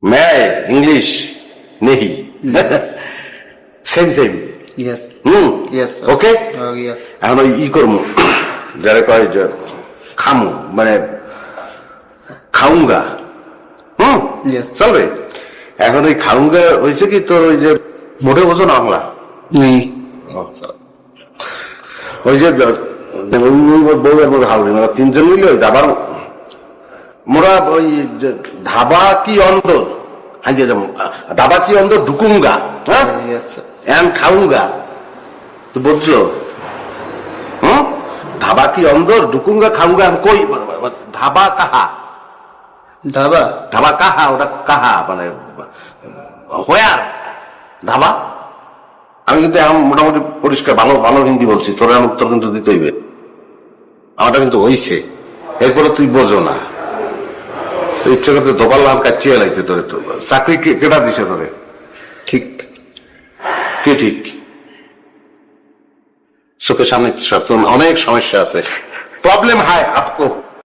मैं इंग्लिश नहीं same same Yes. হুম Yes, sir. ওকে Yeah. এখন ওই ই করবো যারা কয় যে খামু মানে খাউঙ্গা Yes. চলবে এখন ওই খাউঙ্গা হয়েছে কি তোর ওই যে মোটে বোঝো না বাংলা नहीं. ওই যে বউয়ের মধ্যে হাউলি মানে তিনজন মিলে ওই ধাবার মোরা ওই যে ধাবা কি অন্তর হ্যাঁ ধাবা কি অন্তর ঢুকুঙ্গা হ্যাঁ Yes, sir. এন খাউঙ্গা তো বুঝছো ধাবা কি অন্তর ঢুকুঙ্গা খাউঙ্গা কই ধাবা কাহা ढाबा. ধাবা কাহা ওটা কাহা মানে হোয়ার ধাবা আমি কিন্তু এখন মোটামুটি পরিষ্কার ভালো ভালো হিন্দি বলছি তোর উত্তর কিন্তু দিতে হইবে আমারটা কিন্তু হইছে এরপরে তুই বোঝো না ইচ্ছে করতে দোকান লাভ কাচিয়ে লাগছে তোরে তো চাকরি কেটা দিছে তোরে ठीक. কি ঠিক চোখের সামনে অনেক সমস্যা আছে প্রবলেম হয় আপকো